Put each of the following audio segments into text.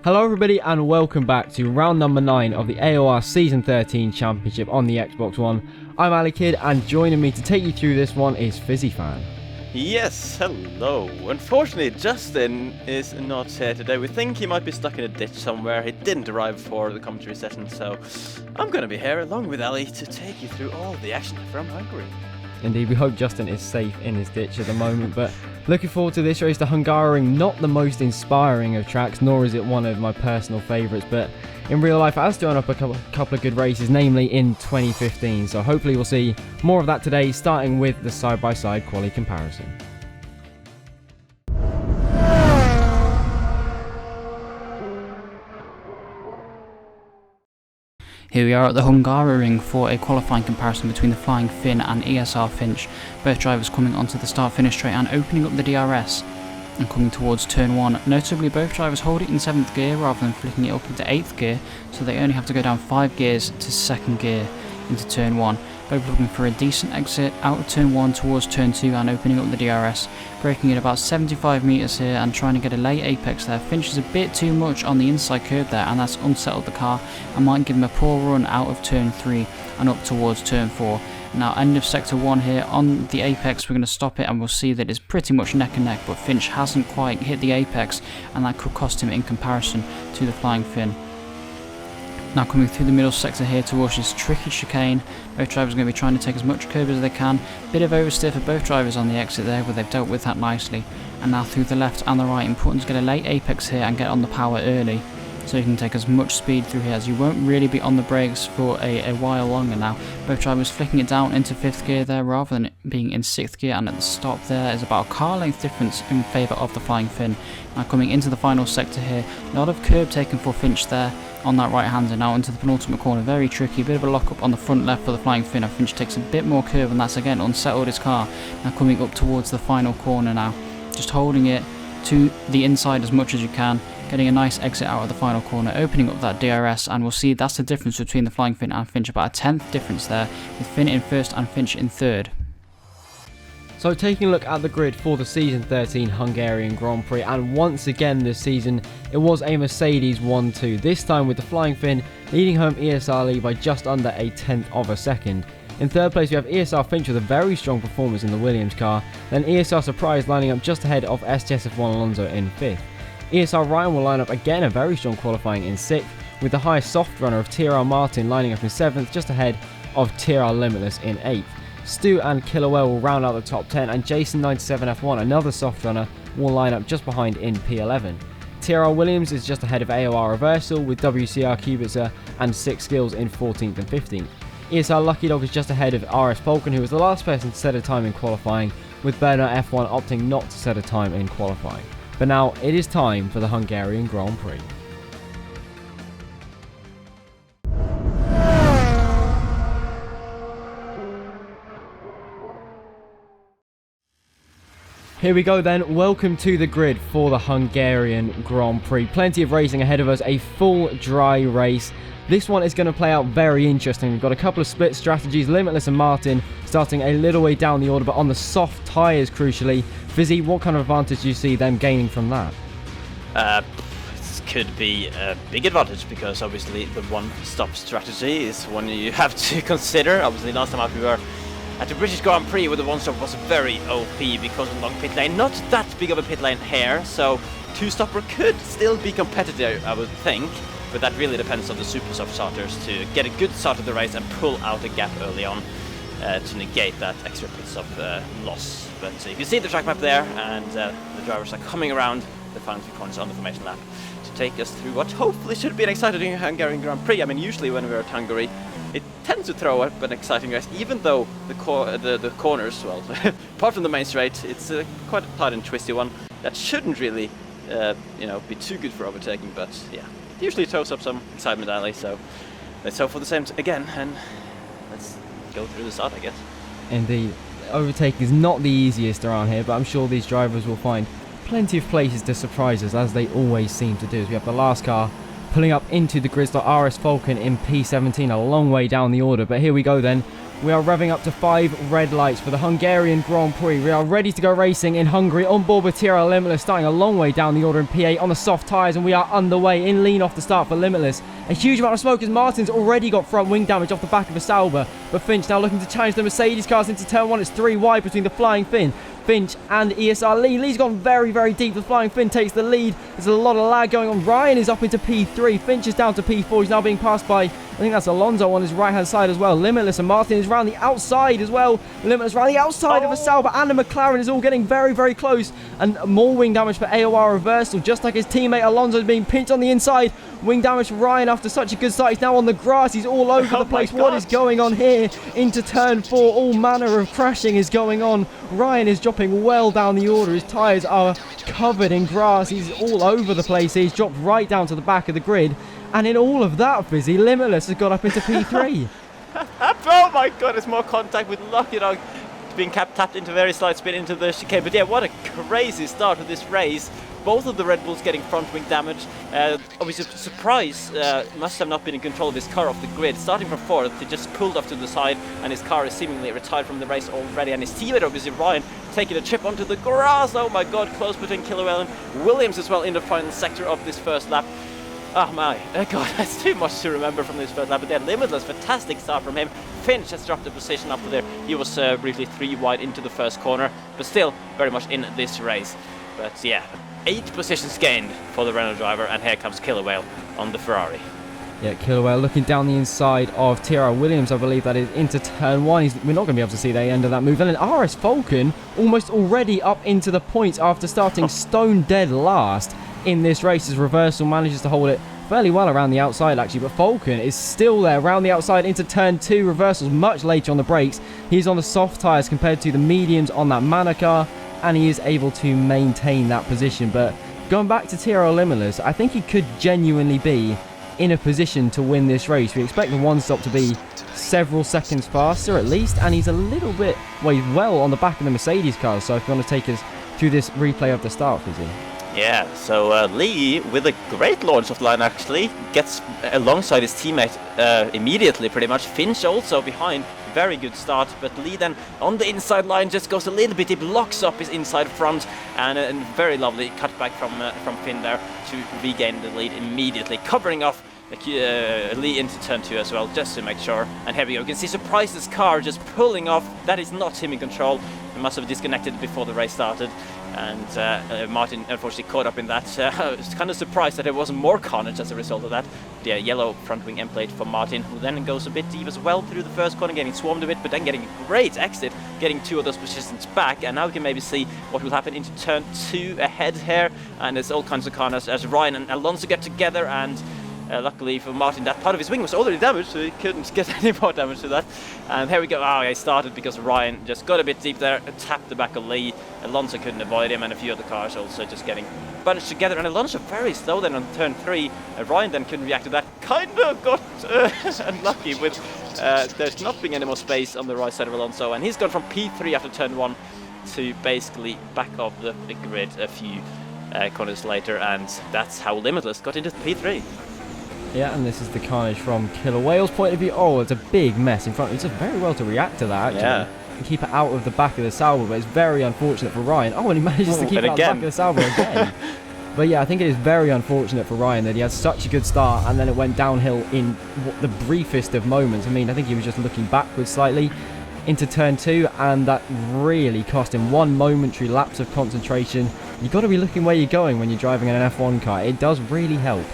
Hello everybody and welcome back to round number 9 of the AOR Season 13 Championship on the Xbox One. I'm AliK and joining me to take you through this one is Fisi Fan. Yes, hello. Unfortunately, Justin is not here today. We think he might be stuck in a ditch somewhere. He didn't arrive for the commentary session, so I'm going to be here along with Ali to take you through all the action from Hungary. Indeed, we hope Justin is safe in his ditch at the moment, but looking forward to this race. The Hungaroring, not the most inspiring of tracks, nor is it one of my personal favourites, but in real life it has thrown up a couple of good races, namely in 2015, so hopefully we'll see more of that today, starting with the side-by-side quality comparison. Here we are at the Hungaroring for a qualifying comparison between the Flying Finn and ESR Finch, both drivers coming onto the start-finish straight and opening up the DRS and coming towards turn 1. Notably, both drivers hold it in 7th gear rather than flicking it up into 8th gear, so they only have to go down 5 gears to 2nd gear into turn 1. Both looking for a decent exit out of turn 1 towards turn 2 and opening up the DRS, braking at about 75 metres here and trying to get a late apex there. Finch is a bit too much on the inside curve there, and that's unsettled the car and might give him a poor run out of turn 3 and up towards turn 4. Now, end of sector 1 here on the apex, we're going to stop it and we'll see that it's pretty much neck and neck, but Finch hasn't quite hit the apex and that could cost him in comparison to the Flying Finn. Now coming through the middle sector here towards this tricky chicane, both drivers are going to be trying to take as much curb as they can. Bit of oversteer for both drivers on the exit there, but they've dealt with that nicely. And now through the left and the right, important to get a late apex here and get on the power early, so you can take as much speed through here as you won't really be on the brakes for a while longer now. Both drivers flicking it down into 5th gear there rather than it being in 6th gear, and at the stop there is about a car length difference in favour of the Flying Finn. Now coming into the final sector here, a lot of curb taken for Finch there on that right hander. Now into the penultimate corner, very tricky, bit of a lock up on the front left for the Flying Finn, and Finch takes a bit more curve and that's again unsettled his car. Now coming up towards the final corner now, just holding it to the inside as much as you can, getting a nice exit out of the final corner, opening up that DRS, and we'll see that's the difference between the Flying Finn and Finch, about a 10th difference there, with Finn in 1st and Finch in 3rd. So taking a look at the grid for the Season 13 Hungarian Grand Prix, and once again this season it was a Mercedes 1-2, this time with the Flying Finn leading home ESR Lee by just under a 10th of a second. In 3rd place we have ESR Finch with a very strong performance in the Williams car, then ESR Surprise lining up just ahead of STS F1 Alonso in 5th. ESR Ryan will line up again a very strong qualifying in 6th, with the high soft runner of TRL Martin lining up in 7th just ahead of TRL Limitless in 8th. Stu and Killerwell will round out the top 10, and AOR F1, another soft runner, will line up just behind in P11. TRL Williams is just ahead of AOR Reversal with WCR Kubica and 6 Skills in 14th and 15th. ESR LuckyDog is just ahead of RS Falcon, who was the last person to set a time in qualifying, with Bernard F1 opting not to set a time in qualifying. But now it is time for the Hungarian Grand Prix. Here we go then, welcome to the grid for the Hungarian Grand Prix. Plenty of racing ahead of us, a full dry race. This one is going to play out very interesting. We've got a couple of split strategies, Limitless and Martin starting a little way down the order, but on the soft tyres crucially. Fizzy, what kind of advantage do you see them gaining from that? This could be a big advantage because obviously the one-stop strategy is one you have to consider. Obviously last time out we were at the British Grand Prix where the one-stop was very OP because of the long pit lane. Not that big of a pit lane here, so two-stopper could still be competitive, I would think. But that really depends on the super soft starters to get a good start of the race and pull out a gap early on to negate that extra pit stop loss. But you can see the track map there, and the drivers are coming around the final few corners on the formation lap to take us through what hopefully should be an exciting Hungarian Grand Prix. I mean, usually when we're at Hungary, it tends to throw up an exciting race, even though the corners, well, apart from the main straight, it's quite a tight and twisty one that shouldn't really, be too good for overtaking. But yeah, it usually throws up some excitement, Ali. So let's hope for the same again, and let's go through the start, I guess. Indeed, overtaking is not the easiest around here, but I'm sure these drivers will find plenty of places to surprise us, as they always seem to do. As we have the last car pulling up into the grid slot, RS Falcon in P17, a long way down the order. But here we go then, We are revving up to 5 red lights for the Hungarian Grand Prix. We are ready to go racing in Hungary, on board with TRL Limitless, starting a long way down the order in P8 on the soft tyres, and we are underway in lean off the start for Limitless. A huge amount of smoke as Martin's already got front wing damage off the back of a Sauber, but Finch now looking to challenge the Mercedes cars into turn 1. It's 3 wide between the Flying Finn, Finch and ESR Lee. Lee's gone very, very deep. The Flying Finn takes the lead. There's a lot of lag going on. Ryan is up into P3. Finch is down to P4. He's now being passed by, I think that's Alonso on his right-hand side as well. Limitless and Martin is around the outside as well. Limitless around the outside of a Sauber, and a McLaren is all getting very, very close. And more wing damage for AOR Reversal, just like his teammate Alonso is being pinched on the inside. Wing damage for Ryan after such a good start. He's now on the grass. He's all over the place. What is going on here? Into turn 4. All manner of crashing is going on. Ryan is dropping well down the order. His tyres are covered in grass. He's all over the place. He's dropped right down to the back of the grid. And in all of that, Fizzy, Limitless has got up into P3. Oh my god, there's more contact with LuckyDog being tapped into very slight spin into the chicane. But yeah, what a crazy start to this race. Both of the Red Bulls getting front wing damage. Obviously, surprise must have not been in control of his car off the grid. Starting from 4th, he just pulled off to the side, and his car is seemingly retired from the race already. And his teammate, obviously Ryan, taking a trip onto the grass. Oh my god, close between Killowell and Williams as well in the final sector of this first lap. Oh my god, that's too much to remember from this first lap. But then Limitless, fantastic start from him. Finch has dropped the position after there. He was briefly 3 wide into the first corner, but still very much in this race. But yeah, 8 positions gained for the Renault driver, and here comes Killowell on the Ferrari. Yeah, Killowell looking down the inside of TR Williams, I believe that is, into turn 1. We're not going to be able to see the end of that move. And then RS Falcon almost already up into the points after starting stone dead last in this race, as Reversal manages to hold it fairly well around the outside actually, but Falcon is still there around the outside into turn 2. Reversal's much later on the brakes. He's on the soft tyres compared to the mediums on that Mana car, and he is able to maintain that position. But going back to TRL Limitless, I think he could genuinely be in a position to win this race. We expect the one stop to be several seconds faster at least, and he's a little bit well on the back of the Mercedes cars. So if you want to take us through this replay of the start, Fizzy. Yeah, so Lee, with a great launch of the line actually, gets alongside his teammate immediately pretty much. Finch also behind, very good start, but Lee then on the inside line just goes a little bit, he blocks up his inside front, and very lovely cut back from Finn there to regain the lead immediately, covering off Lee into turn 2 as well, just to make sure. And here we go, you can see Surprise's car just pulling off. That is not him in control. He must have disconnected before the race started, and Martin unfortunately caught up in that. I was kind of surprised that there wasn't more carnage as a result of that. The yellow front wing end plate for Martin, who then goes a bit deep as well through the first corner, getting swarmed a bit, but then getting a great exit, getting 2 of those positions back. And now we can maybe see what will happen into turn 2 ahead here, and there's all kinds of carnage as Ryan and Alonso get together, and luckily for Martin, that part of his wing was already damaged, so he couldn't get any more damage to that. And here we go. Oh, he started because Ryan just got a bit deep there, tapped the back of Lee. Alonso couldn't avoid him, and a few other cars also just getting bunched together. And Alonso very slow then on turn 3. Ryan then couldn't react to that. Kind of got unlucky with there's not being any more space on the right side of Alonso, and he's gone from P3 after turn 1 to basically back off the grid a few corners later, and that's how Limitless got into P3. Yeah, and this is the carnage from Killer Whale's point of view. Oh, it's a big mess in front. It's just very well to react to that, actually. Yeah. And keep it out of the back of the Sauber, but it's very unfortunate for Ryan. Oh, and he manages to keep it out of the back of the Sauber again. But yeah, I think it is very unfortunate for Ryan that he had such a good start, and then it went downhill in the briefest of moments. I mean, I think he was just looking backwards slightly into turn 2, and that really cost him one momentary lapse of concentration. You've got to be looking where you're going when you're driving an F1 car. It does really help.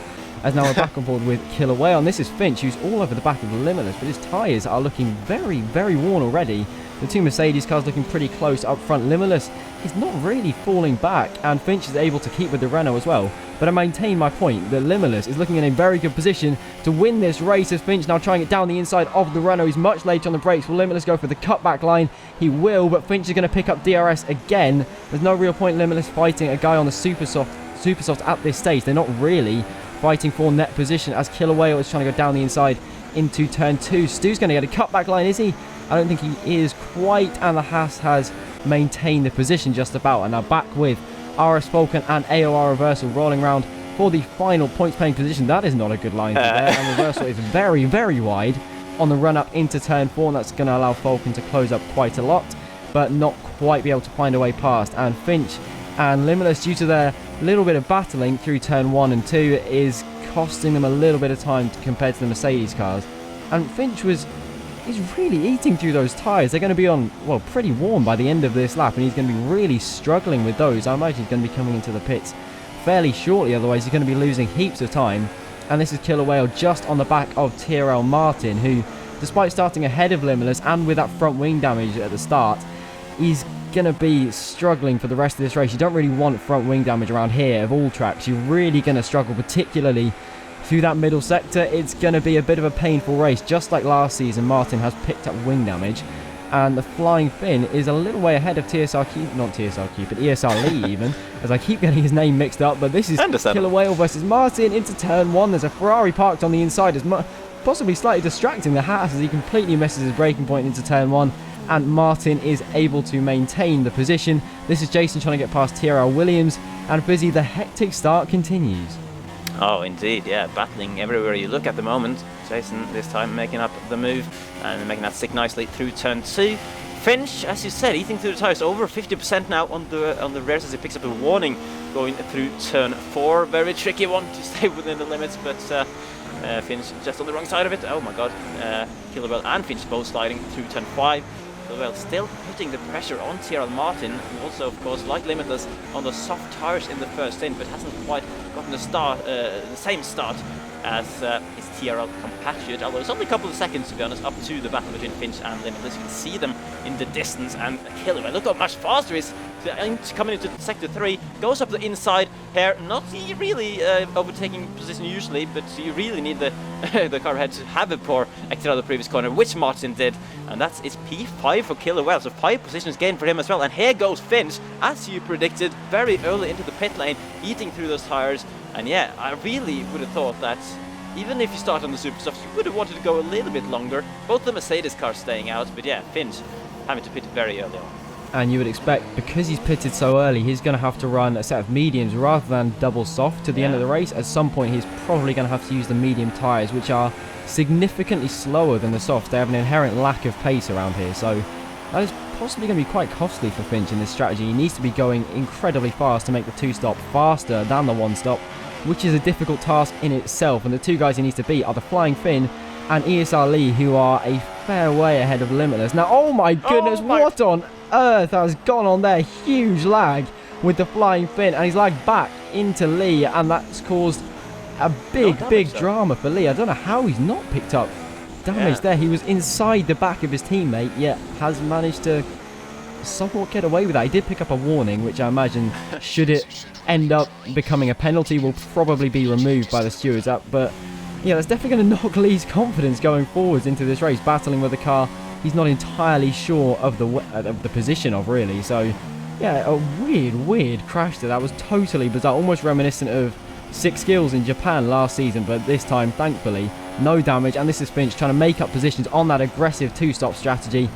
As now we're back on board with Killer Whale, and this is Finch, who's all over the back of the Limitless, but his tyres are looking very, very worn already. The 2 Mercedes cars looking pretty close up front. Limitless is not really falling back, and Finch is able to keep with the Renault as well. But I maintain my point that Limitless is looking in a very good position to win this race, as Finch now trying it down the inside of the Renault. He's much later on the brakes. Will Limitless go for the cutback line? He will, but Finch is going to pick up DRS again. There's no real point Limitless fighting a guy on the super soft at this stage. They're not really fighting for net position, as Killer Whale is trying to go down the inside into turn 2. Stu's going to get a cutback line, is he? I don't think he is quite, and the Haas has maintained the position just about. And now back with RS Falcon and AOR Reversal rolling around for the final points paying position. That is not a good line there, and Reversal is very, very wide. on the run up into turn 4, and that's going to allow Falcon to close up quite a lot, but not quite be able to find a way past. And Finch and Limitless, due to their little bit of battling through turn 1 and 2, is costing them a little bit of time compared to the Mercedes cars. And Finch is really eating through those tyres. They're going to be on, well, pretty warm by the end of this lap, and he's going to be really struggling with those. I imagine he's going to be coming into the pits fairly shortly, otherwise he's going to be losing heaps of time. And this is Killer Whale just on the back of TRL Martin, who, despite starting ahead of Limitless and with that front wing damage at the start, he's going to be struggling for the rest of this race. You don't really want front wing damage around here of all tracks. You're really going to struggle, particularly through that middle sector. It's going to be a bit of a painful race. Just like last season, Martin has picked up wing damage, and the Flying Finn is a little way ahead of TSRQ, not TSRQ, but ESR Lee even, as I keep getting his name mixed up. But this is Killer Whale versus Martin into turn 1. There's a Ferrari parked on the inside, as possibly slightly distracting the Haas as he completely misses his braking point into turn 1, and Martin is able to maintain the position. This is Jason trying to get past TRL Williams, and Fisi, the hectic start continues. Oh, indeed, yeah, battling everywhere you look at the moment. Jason this time making up the move and making that stick nicely through turn 2. Finch, as you said, eating through the tyres, over 50% now on the rears as he picks up a warning going through turn 4. Very tricky one to stay within the limits, but Finch just on the wrong side of it. Oh my god, Killer Whale and Finch both sliding through turn 5. Well, still putting the pressure on TRL Martin, who also, of course, like Limitless, on the soft tyres in the first stint, but hasn't quite gotten the same start as his TRL compatriot, although it's only a couple of seconds, to be honest, up to the battle between Finch and Limitless. You can see them in the distance, and Killer Whale, look how much faster he is coming into sector 3, goes up the inside here, not really overtaking position usually, but you really need the the car ahead to have a poor exit out of the previous corner, which Martin did, and that's it's P5 for Killer Whale, so 5 positions gained for him as well. And here goes Finch, as you predicted, very early into the pit lane, eating through those tires. And yeah, I really would have thought that even if you start on the super softs, you would have wanted to go a little bit longer. Both the Mercedes cars staying out, but yeah, Finch having to pit very early on. And you would expect, because he's pitted so early, he's going to have to run a set of mediums rather than double soft to the end of the race. At some point, he's probably going to have to use the medium tyres, which are significantly slower than the softs. They have an inherent lack of pace around here, so that is possibly going to be quite costly for Finch in this strategy. He needs to be going incredibly fast to make the 2-stop faster than the 1-stop, which is a difficult task in itself. And the two guys he needs to beat are the Flying Finn and ESR Lee, who are a fair way ahead of Limitless. Now, oh my goodness, what on earth has gone on there? Huge lag with the Flying Finn, and he's lagged back into Lee, and that's caused a big drama for Lee. I don't know how he's not picked up damage there. He was inside the back of his teammate, yet has managed to somewhat get away with that. He did pick up a warning, which I imagine, should it end up becoming a penalty, will probably be removed by the stewards up. But yeah, that's definitely going to knock Lee's confidence going forwards into this race, battling with a car he's not entirely sure of the position of, really. So yeah, a weird crash there. That was totally bizarre, almost reminiscent of 6 skills in Japan last season, but this time, thankfully, no damage. And this is Finch trying to make up positions on that aggressive 2-stop strategy.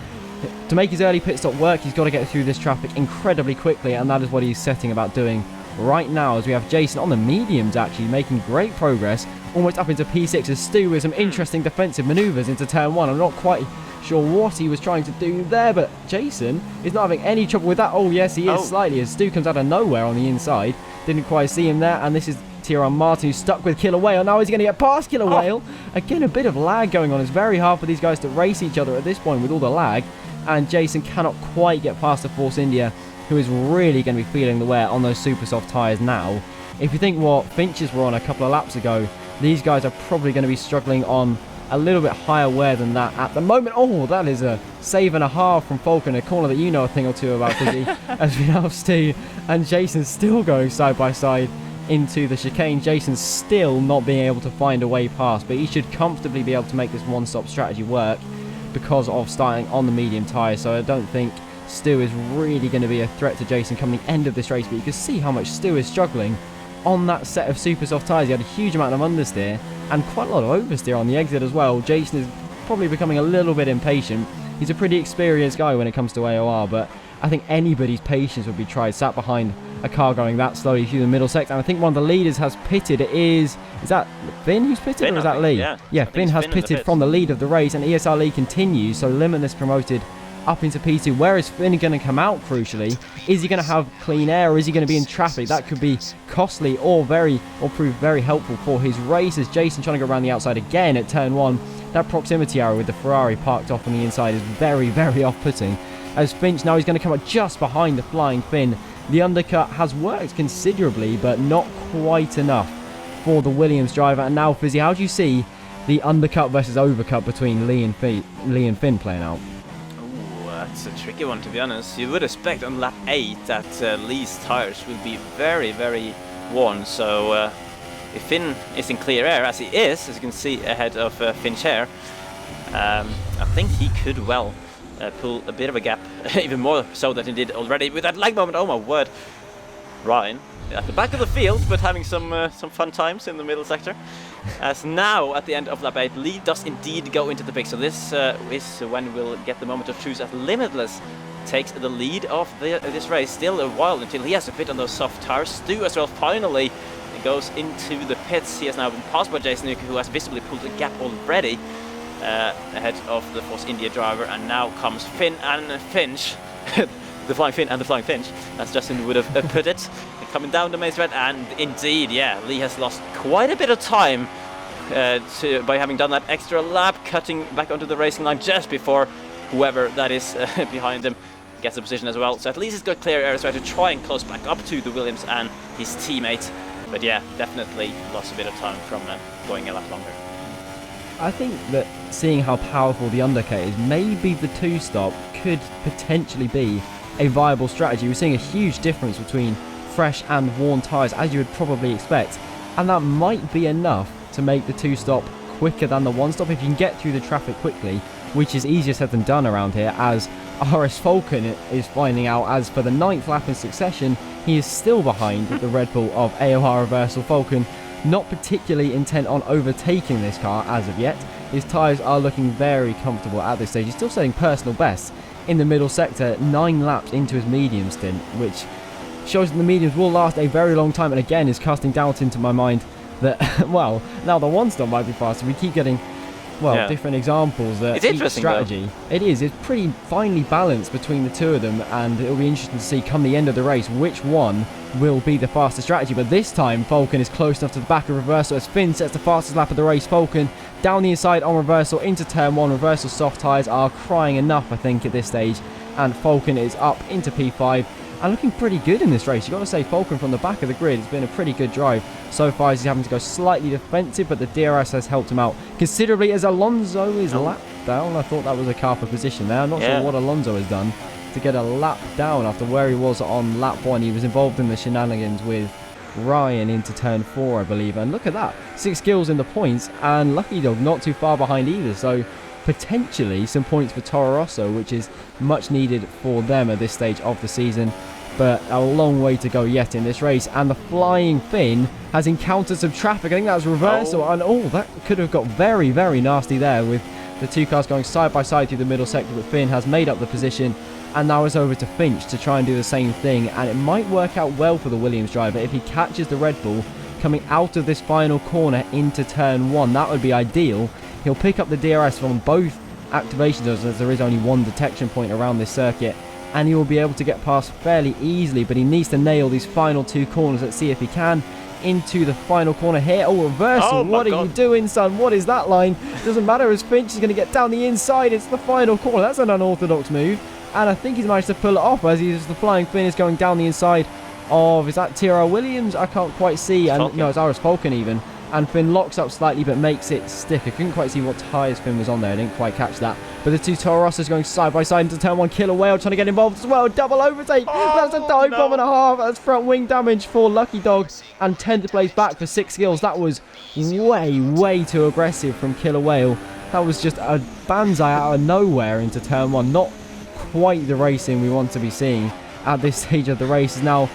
To make his early pit stop work, he's got to get through this traffic incredibly quickly, and that is what he's setting about doing right now, as we have Jason on the mediums actually making great progress, almost up into P6 as Stu with some interesting defensive manoeuvres into turn 1. I'm not quite sure what he was trying to do there, but Jason is not having any trouble with that. Oh yes, he is slightly, as Stu comes out of nowhere on the inside. Didn't quite see him there, and this is TRL Martin, who's stuck with Killer Whale. Now he's going to get past Killer Whale. Again, a bit of lag going on. It's very hard for these guys to race each other at this point with all the lag, and Jason cannot quite get past the Force India, who is really going to be feeling the wear on those super soft tyres now. If you think what Finches were on a couple of laps ago, these guys are probably going to be struggling on a little bit higher wear than that at the moment. Oh, that is a save and a half from Falcon, a corner that you know a thing or two about, Fisi, as we have Stu and Jason still going side by side into the chicane. Jason's still not being able to find a way past, but he should comfortably be able to make this 1-stop strategy work because of starting on the medium tyres. So I don't think Stu is really going to be a threat to Jason coming the end of this race, but you can see how much Stu is struggling on that set of super soft tyres. He had a huge amount of understeer and quite a lot of oversteer on the exit as well. Jason is probably becoming a little bit impatient. He's a pretty experienced guy when it comes to AOR, but I think anybody's patience would be tried, sat behind a car going that slowly through the middle sector. And I think one of the leaders has pitted. Is that Finn who's pitted, Finn, or is that Lee? Yeah, Finn has pitted from the lead of the race, and ESR Lee continues, so Limitless promoted up into P2. Where is Finn going to come out, crucially? Is he going to have clean air, or is he going to be in traffic? That could be costly or prove very helpful for his race, as Jason trying to go around the outside again at turn 1. That proximity arrow with the Ferrari parked off on the inside is very, very off-putting. As Finch, now he's going to come up just behind the Flying Finn. The undercut has worked considerably, but not quite enough for the Williams driver. And now, Fizzy, how do you see the undercut versus overcut between Lee and Finn playing out? That's a tricky one, to be honest. You would expect on lap 8 that Lee's tires will be very, very worn. So if Finn is in clear air, as he is, as you can see ahead of Finch here, I think he could well pull a bit of a gap, even more so than he did already with that lag moment. Oh my word. Ryan at the back of the field, but having some fun times in the middle sector. As now, at the end of lap 8, Lee does indeed go into the pit. So this is when we'll get the moment of truth as Limitless takes the lead of this race. Still a while until he has to fit on those soft tires. Stu as well finally goes into the pits. He has now been passed by Jason, who has visibly pulled a gap already ahead of the Force India driver. And now comes Finn and Finch. The Flying Finn and the Flying Finch, as Justin would have put it, coming down the main straight. And indeed, yeah, Lee has lost quite a bit of time by having done that extra lap, cutting back onto the racing line just before whoever that is behind him gets a position as well. So at least he's got clear air to try and close back up to the Williams and his teammate. But yeah, definitely lost a bit of time from going a lap longer. I think that seeing how powerful the undercut is, maybe the 2-stop could potentially be a viable strategy. We're seeing a huge difference between fresh and worn tyres, as you would probably expect, and that might be enough to make the 2-stop quicker than the 1-stop if you can get through the traffic quickly, which is easier said than done around here, as RS Falcon is finding out. As for the 9th lap in succession, he is still behind the Red Bull of AOR Reversal. Falcon not particularly intent on overtaking this car as of yet. His tyres are looking very comfortable at this stage. He's still setting personal bests in the middle sector, 9 laps into his medium stint, which shows that the mediums will last a very long time, and again is casting doubt into my mind that, well, now the 1-stop might be faster. We keep getting, well, different examples that it's interesting strategy. Though. It is. It's pretty finely balanced between the two of them, and it'll be interesting to see come the end of the race which one will be the faster strategy. But this time, Falcon is close enough to the back of Reversal as Finn sets the fastest lap of the race. Falcon down the inside on Reversal into turn 1. Reversal soft tyres are crying enough, I think, at this stage, and Falcon is up into P5 and looking pretty good in this race. You've got to say, Falcon from the back of the grid, it's been a pretty good drive so far, as he's having to go slightly defensive, but the DRS has helped him out considerably as Alonso is lapped down. I thought that was a car for position there. I'm not sure what Alonso has done to get a lap down after where he was on lap 1. He was involved in the shenanigans with Ryan into turn 4, I believe, and look at that, 6 kills in the points, and LuckyDog not too far behind either, so potentially some points for Toro Rosso, which is much needed for them at this stage of the season. But a long way to go yet in this race, and the Flying Finn has encountered some traffic. I think that was Reversal, and that could have got very, very nasty there, with the two cars going side by side through the middle sector. But Finn has made up the position, and now it's over to Finch to try and do the same thing, and it might work out well for the Williams driver if he catches the Red Bull coming out of this final corner into turn 1. That would be ideal. He'll pick up the DRS from both activation zones, as there is only one detection point around this circuit, and he will be able to get past fairly easily, but he needs to nail these final 2 corners. Let's see if he can. Into the final corner here. Oh, Reversal. What are you doing, son? What is that line? Doesn't matter, as Finch is going to get down the inside. It's the final corner. That's an unorthodox move, and I think he's managed to pull it off, as the Flying Finn is going down the inside of, is that TR Williams? I can't quite see. And no, it's RS Falcon even. And Finn locks up slightly but makes it stick. I couldn't quite see what tyres Finn was on there. I didn't quite catch that. But the two Toro Rossos going side by side into turn 1. Killer Whale trying to get involved as well. Double overtake. That's a dive bomb and a half. That's front wing damage for LuckyDog. And 10th place back for 6 kills. That was way, way too aggressive from Killer Whale. That was just a banzai out of nowhere into turn 1. Not quite the racing we want to be seeing at this stage of the race. Now,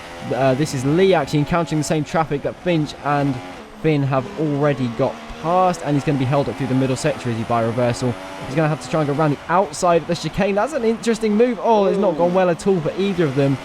this is Lee actually encountering the same traffic that Finch and Finn have already got past, and he's going to be held up through the middle sector as he by Reversal. He's going to have to try and go around the outside of the chicane. That's an interesting move. Oh, it's not gone well at all for either of them.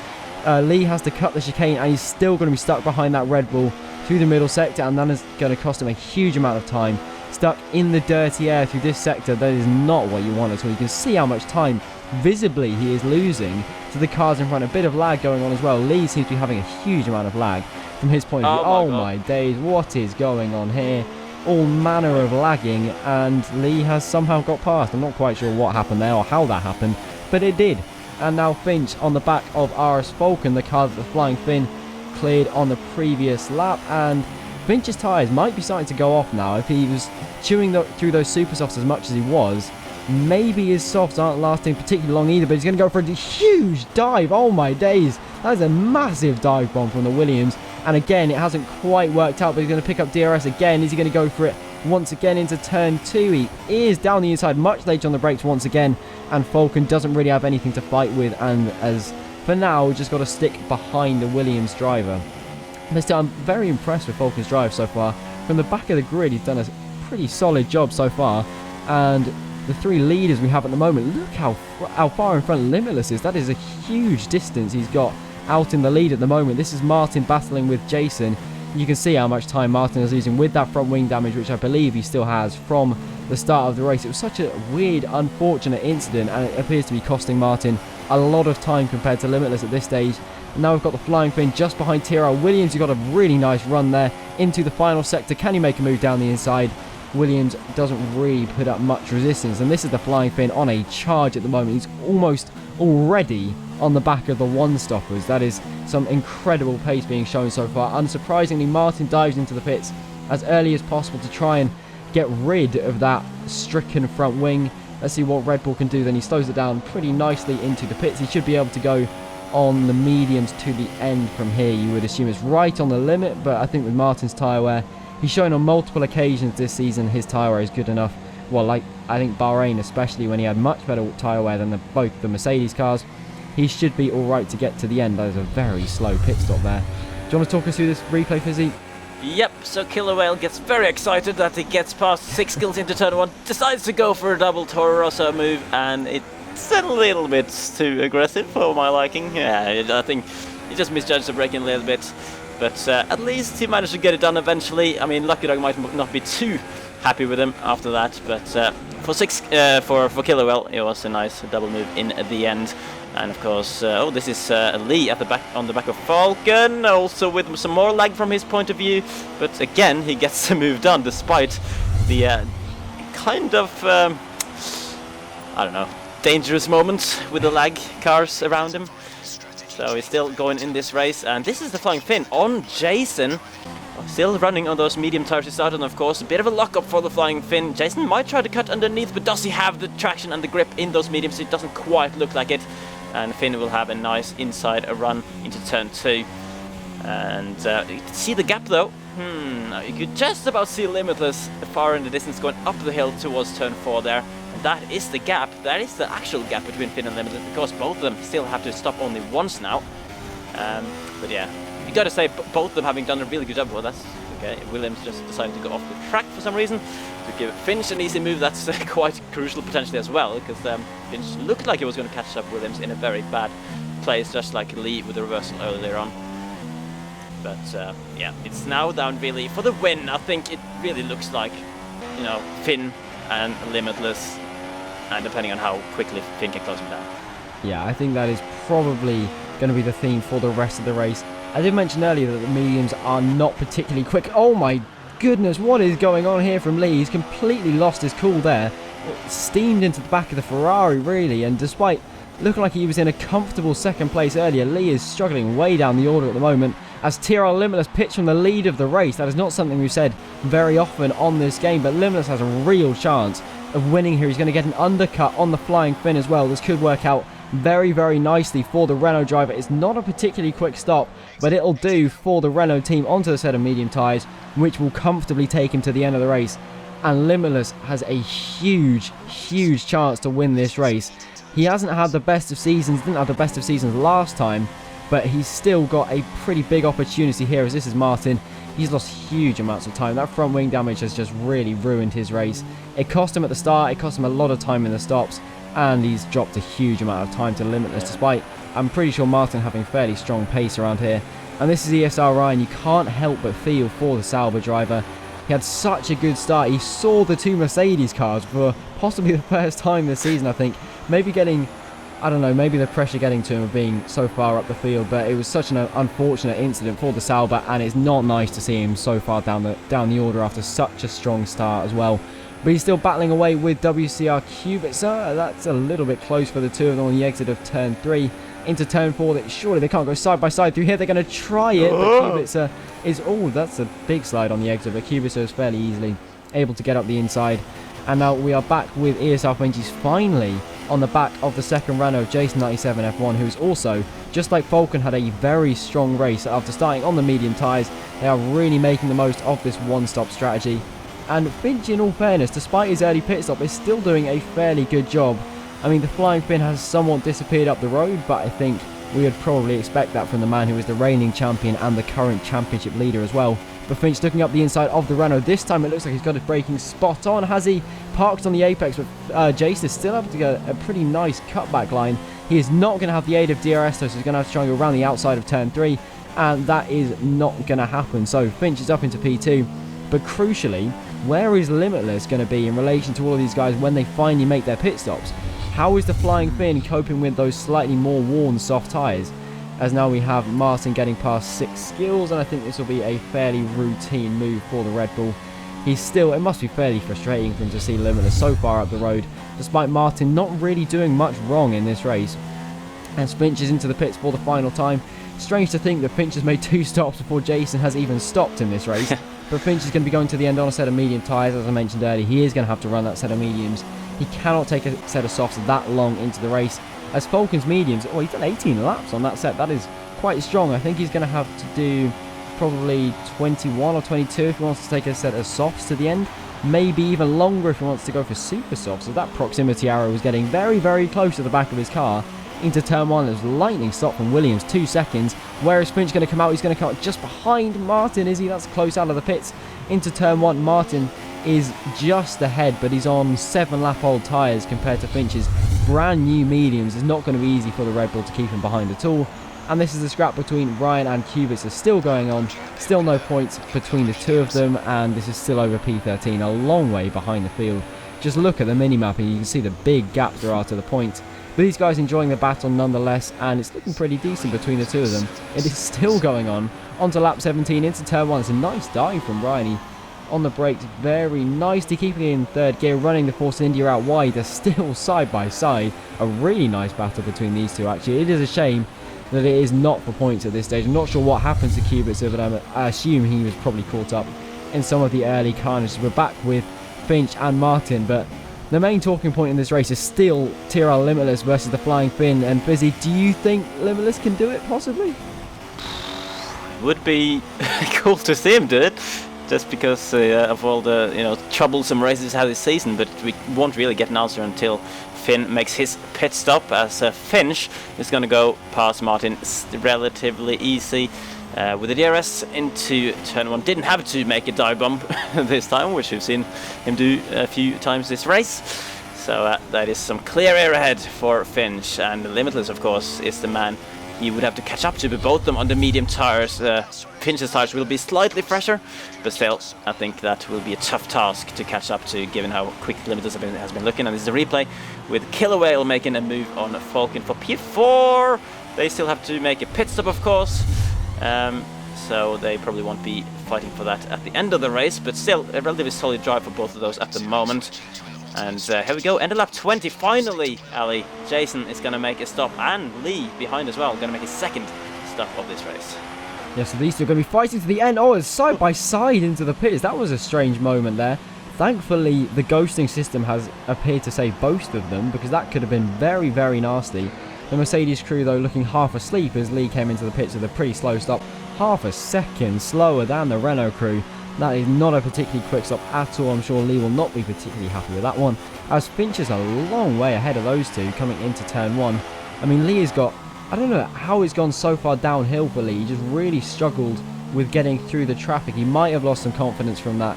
Lee has to cut the chicane, and he's still going to be stuck behind that Red Bull through the middle sector, and that is going to cost him a huge amount of time. Stuck in the dirty air through this sector, that is not what you want at all. You can see how much time visibly he is losing to the cars in front. A bit of lag going on as well. Lee seems to be having a huge amount of lag from his point of view. Oh my days, what is going on here? All manner of lagging, and Lee has somehow got past. I'm not quite sure what happened there or how that happened, but it did. And now Finch on the back of RS Falcon, the car that the Flying Finn cleared on the previous lap, and Finch's tyres might be starting to go off now. If he was chewing through those super softs as much as he was, maybe his softs aren't lasting particularly long either, but he's going to go for a huge dive. Oh my days, that is a massive dive bomb from the Williams, and again it hasn't quite worked out, but he's going to pick up DRS again. Is he going to go for it once again into turn 2? He is down the inside much later on the brakes once again, and Falcon doesn't really have anything to fight with, and as for now we've just got to stick behind the Williams driver. But still, I'm very impressed with Falcon's drive so far. From the back of the grid, he's done a pretty solid job so far, and the 3 leaders we have at the moment, look how far in front Limitless is. That is a huge distance he's got out in the lead at the moment. This is Martin battling with Jason. You can see how much time Martin is losing with that front wing damage, which I believe he still has from the start of the race. It was such a weird, unfortunate incident, and it appears to be costing Martin a lot of time compared to Limitless at this stage. And now we've got the Flying Finn just behind Tyrrell Williams. He got a really nice run there into the final sector. Can he make a move down the inside? Williams doesn't really put up much resistance, and this is the Flying Finn on a charge at the moment. He's almost already on the back of the one-stoppers. That is some incredible pace being shown so far. Unsurprisingly, Martin dives into the pits as early as possible to try and get rid of that stricken front wing. Let's see what Red Bull can do. Then he slows it down pretty nicely into the pits. He should be able to go on the mediums to the end from here. You would assume it's right on the limit, but I think with Martin's tyre wear, he's shown on multiple occasions this season his tyre wear is good enough. Well, like I think Bahrain, especially when he had much better tyre wear than both the Mercedes cars, he should be alright to get to the end. That is a very slow pit stop there. Do you want to talk us through this replay, Fizzy? Yep, so Killer Whale gets very excited that he gets past 6 kills into turn 1, decides to go for a double Toro Rosso move, and it's a little bit too aggressive for my liking. Yeah, I think he just misjudged the braking a little bit, but at least he managed to get it done eventually. I mean, LuckyDog might not be too happy with him after that, but for Killer Whale, it was a nice double move in the end. And of course, this is Lee at the back on the back of Falcon, also with some more lag from his point of view. But again, he gets the move done despite the kind of I don't know, dangerous moments with the lag cars around him. So he's still going in this race, and this is the Flying Finn on Jason. Still running on those medium tires he started on, of course. A bit of a lock-up for the Flying Finn. Jason might try to cut underneath, but does he have the traction and the grip in those mediums? It doesn't quite look like it. And Finn will have a nice inside run into turn 2. And you can see the gap though. You could just about see Limitless far in the distance going up the hill towards turn 4 there. And that is the gap. That is the actual gap between Finn and Limitless, because both of them still have to stop only once now. But yeah, you gotta say both of them having done a really good job. Well, that's okay. Williams just decided to go off the track for some reason to give Finch an easy move. That's quite crucial potentially as well, because Finch looked like he was going to catch up Williams in a very bad place, just like Lee with the reversal earlier on. But yeah, it's now down really for the win. I think it really looks like, you know, Finn and Limitless, and depending on how quickly Finn can close him down. Yeah, I think that is probably going to be the theme for the rest of the race. I did mention earlier that the mediums are not particularly quick. Oh my goodness, what is going on here from Lee? He's completely lost his cool there. Steamed into the back of the Ferrari, really, and despite looking like he was in a comfortable second place earlier, Lee is struggling way down the order at the moment as Tyrrell Limitless pitched from the lead of the race. That is not something we've said very often on this game, but Limitless has a real chance of winning here. He's going to get an undercut on the Flying Finn as well. This could work out very, very nicely for the Renault driver. It's not a particularly quick stop, but it'll do for the Renault team onto the set of medium tyres, which will comfortably take him to the end of the race. And Limitless has a huge, huge chance to win this race. He hasn't had the best of seasons, didn't have the best of seasons last time, but he's still got a pretty big opportunity here, as this is Martin. He's lost huge amounts of time. That front wing damage has just really ruined his race. It cost him at the start, it cost him a lot of time in the stops, and he's dropped a huge amount of time to Limitless, despite, I'm pretty sure, Martin having fairly strong pace around here. And this is ESR Ryan. You can't help but feel for the Sauber driver. He had such a good start. He saw the two Mercedes cars for possibly the first time this season, I think. Maybe getting, I don't know, maybe the pressure getting to him of being so far up the field, but it was such an unfortunate incident for the Sauber, and it's not nice to see him so far down the order after such a strong start as well. But he's still battling away with WCR Kubica. That's a little bit close for the two of them on the exit of turn 3. Into turn 4, surely they can't go side by side through here. They're going to try it, but Kubica is... Oh, that's a big slide on the exit, but Kubica is fairly easily able to get up the inside. And now we are back with ESR Benji's finally on the back of the second runner of AliK17 F1, who's also, just like Falcon, had a very strong race after starting on the medium tyres. They are really making the most of this one-stop strategy. And Finch, in all fairness, despite his early pit stop, is still doing a fairly good job. I mean, the Flying Finn has somewhat disappeared up the road, but I think we would probably expect that from the man who is the reigning champion and the current championship leader as well. But Finch looking up the inside of the Renault. This time it looks like he's got his braking spot on. Has he parked on the apex? But Jace is still able to get a pretty nice cutback line. He is not going to have the aid of DRS, though, so he's going to have to try and go around the outside of turn 3. And that is not going to happen. So Finch is up into P2. But crucially, where is Limitless going to be in relation to all of these guys when they finally make their pit stops? How is the Flying Finn coping with those slightly more worn soft tyres? As now we have Martin getting past 6 skills, and I think this will be a fairly routine move for the Red Bull. He's still, it must be fairly frustrating for him to see Limitless so far up the road, despite Martin not really doing much wrong in this race. And Finch is into the pits for the final time. Strange to think that Finch has made 2 stops before Jason has even stopped in this race. But Finch is going to be going to the end on a set of medium tyres, as I mentioned earlier. He is going to have to run that set of mediums. He cannot take a set of softs that long into the race. As Falcon's mediums, oh, he's done 18 laps on that set. That is quite strong. I think he's going to have to do probably 21 or 22 if he wants to take a set of softs to the end. Maybe even longer if he wants to go for super softs. So that proximity arrow was getting very, very close to the back of his car. Into turn 1, there's a lightning stop from Williams, 2 seconds. Where is Finch going to come out? He's going to come out just behind Martin, is he? That's close out of the pits. Into turn 1, Martin is just ahead, but he's on 7-lap-old tyres compared to Finch's brand new mediums. It's not going to be easy for the Red Bull to keep him behind at all. And this is a scrap between Ryan and Kubica still going on. Still no points between the two of them, and this is still over P13, a long way behind the field. Just look at the minimap and you can see the big gaps there are to the point. But these guys enjoying the battle nonetheless, and it's looking pretty decent between the two of them. It is still going on. Onto lap 17, into turn 1. It's a nice dive from Ryan. He, on the brakes, very nicely keeping it in third gear, running the Force India out wide. They're still side by side. A really nice battle between these two, actually. It is a shame that it is not for points at this stage. I'm not sure what happens to Kubica, but I assume he was probably caught up in some of the early carnage. We're back with Finch and Martin, but the main talking point in this race is still TRL Limitless versus the Flying Finn. And Fizzy, do you think Limitless can do it, possibly? Would be cool to see him do it, just because of all the troublesome races he's had this season. But we won't really get an answer until Finn makes his pit stop, as Finch is going to go past Martin relatively easy with the DRS into turn 1. Didn't have to make a dive bomb this time, which we've seen him do a few times this race. So that is some clear air ahead for Finch, and Limitless, of course, is the man he would have to catch up to, but both of them on the medium tyres. Finch's tyres will be slightly fresher, but still, I think that will be a tough task to catch up to, given how quick Limitless has been looking. And this is a replay with Killer Whale making a move on Falcon for P4. They still have to make a pit stop, of course, so they probably won't be fighting for that at the end of the race, but still a relatively solid drive for both of those at the moment. And here we go, end of lap 20, finally, Ali. Jason is going to make a stop, and Lee behind as well, going to make his second stop of this race. Yeah, so these two are going to be fighting to the end. Oh, it's side by side into the pits. That was a strange moment there. Thankfully, the ghosting system has appeared to save both of them, because that could have been very, very nasty. The Mercedes crew, though, looking half asleep as Lee came into the pits with a pretty slow stop. Half a second slower than the Renault crew. That is not a particularly quick stop at all. I'm sure Lee will not be particularly happy with that one, as Finch is a long way ahead of those two coming into turn 1. I mean, Lee has got, I don't know how he's gone so far downhill for Lee. He just really struggled with getting through the traffic. He might have lost some confidence from that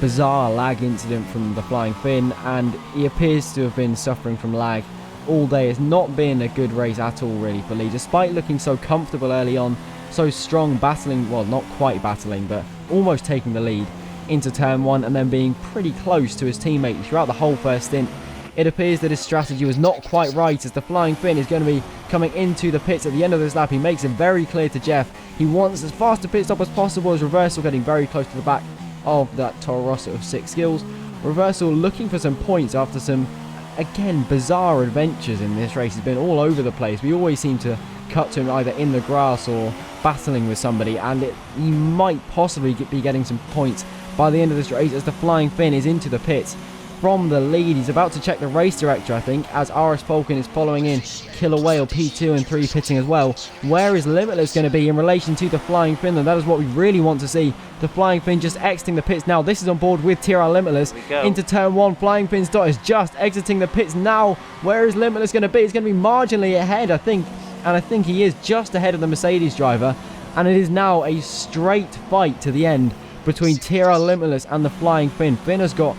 bizarre lag incident from the Flying Finn, and he appears to have been suffering from lag all day. It's not been a good race at all really for Lee, despite looking so comfortable early on, so strong, battling, well, not quite battling, but almost taking the lead into turn 1 and then being pretty close to his teammate throughout the whole first stint. It appears that his strategy was not quite right, as the Flying Finn is going to be coming into the pits at the end of this lap. He makes it very clear to Jeff he wants as fast a pit stop as possible, as Reversal getting very close to the back of that Toro Rosso of 6 skills. Reversal looking for some points after some, again, bizarre adventures in this race. He's been all over the place. We always seem to cut to him either in the grass or battling with somebody, and he might possibly be getting some points by the end of this race, as the Flying Finn is into the pits from the lead. He's about to check the race director, I think, as RS Falcon is following in. Killer Whale P2 and 3 pitting as well. Where is Limitless going to be in relation to the Flying Finn? And that is what we really want to see. The Flying Finn just exiting the pits now. This is on board with TR Limitless into turn 1. Flying Finn's dot is just exiting the pits now. Where is Limitless going to be? It's going to be marginally ahead, I think. And I think he is just ahead of the Mercedes driver. And it is now a straight fight to the end between TR Limitless and the Flying Finn. Finn has got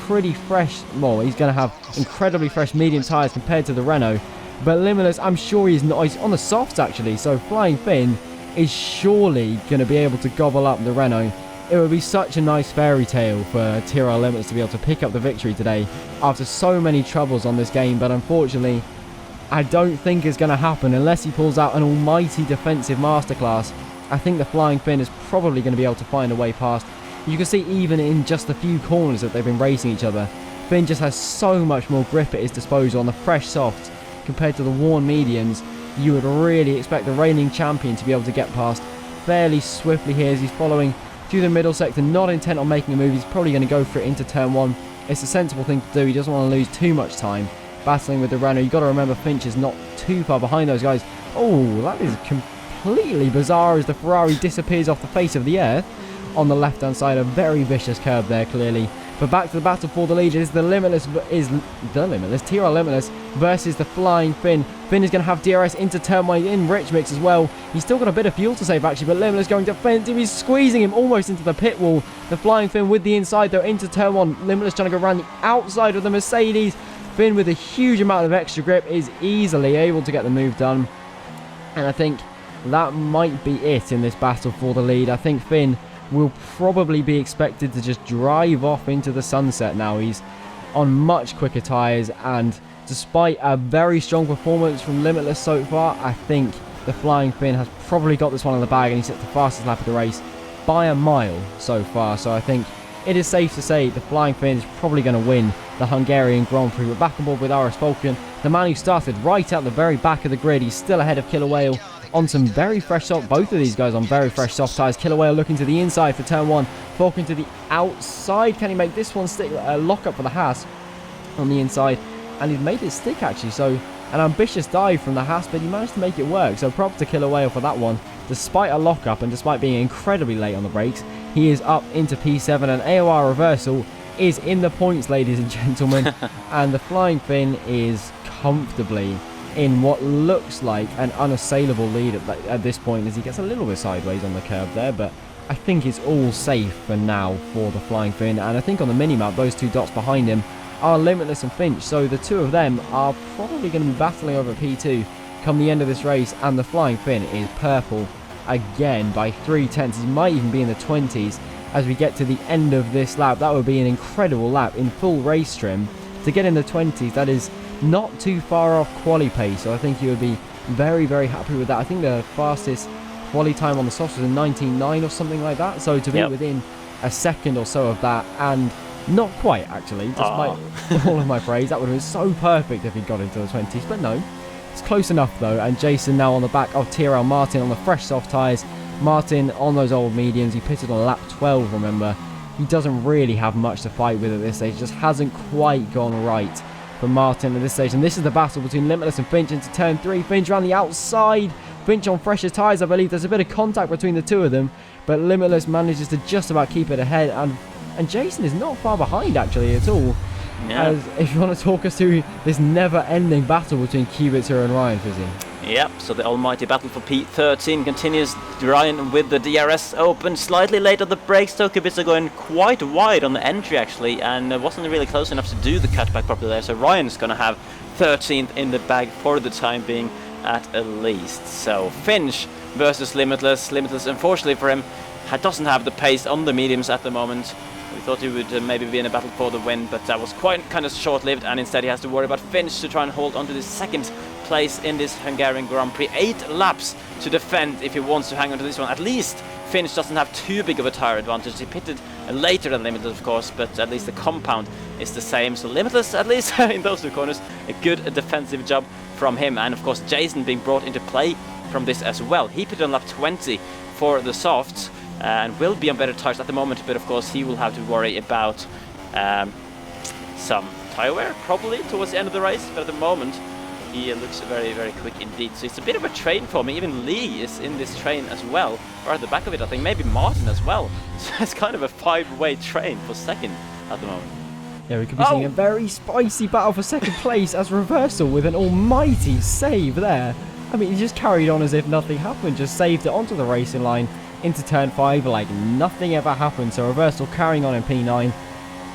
pretty fresh, well, he's going to have incredibly fresh medium tyres compared to the Renault, but Limitless, I'm sure he's not, he's on the softs actually, so Flying Finn is surely going to be able to gobble up the Renault. It would be such a nice fairy tale for TR Limitless to be able to pick up the victory today after so many troubles on this game, but unfortunately I don't think it's going to happen unless he pulls out an almighty defensive masterclass. I think the Flying Finn is probably going to be able to find a way past. You can see even in just the few corners that they've been racing each other, Finn just has so much more grip at his disposal on the fresh softs compared to the worn mediums. You would really expect the reigning champion to be able to get past fairly swiftly here as he's following through the middle sector, not intent on making a move. He's probably going to go for it into turn 1. It's a sensible thing to do. He doesn't want to lose too much time battling with the Renault. You've got to remember Finch is not too far behind those guys. Oh, that is completely bizarre as the Ferrari disappears off the face of the earth on the left hand side. A very vicious curve there clearly, but back to the battle for the lead. Is the Limitless TR Limitless versus the Flying Finn. Finn is going to have DRS into turn 1 in rich mix as well. He's still got a bit of fuel to save actually, but Limitless going defensive. He's squeezing him almost into the pit wall. The Flying Finn with the inside though into turn 1. Limitless trying to go around the outside of the Mercedes. Finn with a huge amount of extra grip is easily able to get the move done, and I think that might be it in this battle for the lead. I think Finn will probably be expected to just drive off into the sunset now. He's on much quicker tyres, and despite a very strong performance from Limitless so far, I think the Flying Finn has probably got this one in the bag, and he sets the fastest lap of the race by a mile so far. So I think it is safe to say the Flying Finn is probably going to win the Hungarian Grand Prix. We're back on board with RS Falcon, the man who started right at the very back of the grid. He's still ahead of Killer Whale on some very fresh soft, both of these guys on very fresh soft tyres. Killer Whale looking to the inside for turn 1, Falcon to the outside. Can he make this one stick? Lock up for the Haas on the inside, and he's made it stick actually. So an ambitious dive from the Haas, but he managed to make it work. So props to Killer Whale for that one. Despite a lock up and despite being incredibly late on the brakes, he is up into P7, and AOR Reversal is in the points, ladies and gentlemen. And the Flying Finn is comfortably in what looks like an unassailable lead at this point, as he gets a little bit sideways on the curve there, but I think it's all safe for now for the Flying Finn. And I think on the minimap those two dots behind him are Limitless and Finch, so the two of them are probably going to be battling over P2 come the end of this race, and the Flying Finn is purple again by 0.3. He might even be in the 20s as we get to the end of this lap. That would be an incredible lap in full race trim to get in the 20s. That is not too far off Qualy pace, so I think you would be very, very happy with that. I think the fastest Qualy time on the softs was in 19.9 or something like that, so to be within a second or so of that, and not quite actually, despite all of my praise. That would have been so perfect if he got into the 20s, but no, it's close enough though. And Jason now on the back of TRL Martin on the fresh soft tyres. Martin on those old mediums. He pitted on lap 12, remember. He doesn't really have much to fight with at this stage. Just hasn't quite gone right for Martin at this stage. And this is the battle between Limitless and Finch into turn 3. Finch around the outside. Finch on fresher tyres, I believe. There's a bit of contact between the two of them, but Limitless manages to just about keep it ahead. And Jason is not far behind actually at all. Yeah. As if you want to talk us through this never-ending battle between Kubica and Ryan, Fizzy. Yep, so the almighty battle for P13 continues. Ryan with the DRS open, slightly late on the brakes, though Kubica going quite wide on the entry actually, and wasn't really close enough to do the cutback properly there, so Ryan's going to have 13th in the bag for the time being at least. So Finch versus Limitless. Limitless, unfortunately for him, doesn't have the pace on the mediums at the moment. We thought he would maybe be in a battle for the win, but that was kind of short-lived, and instead he has to worry about Finch to try and hold on to the second place in this Hungarian Grand Prix. 8 laps to defend if he wants to hang on to this one. At least Finch doesn't have too big of a tyre advantage. He pitted later than Limitless, of course, but at least the compound is the same. So Limitless, at least in those two corners, a good defensive job from him. And of course Jason being brought into play from this as well. He pitted on lap 20 for the softs and will be on better tyres at the moment, but of course he will have to worry about some tyre wear probably towards the end of the race. But at the moment he looks very, very quick indeed. So it's a bit of a train for me. Even Lee is in this train as well, or at the back of it I think, maybe Martin as well. So it's kind of a 5-way train for second at the moment. Yeah, we could be seeing a very spicy battle for second place as Reversal with an almighty save there. I mean, he just carried on as if nothing happened, just saved it onto the racing line into turn 5 like nothing ever happened. So Reversal carrying on in P9.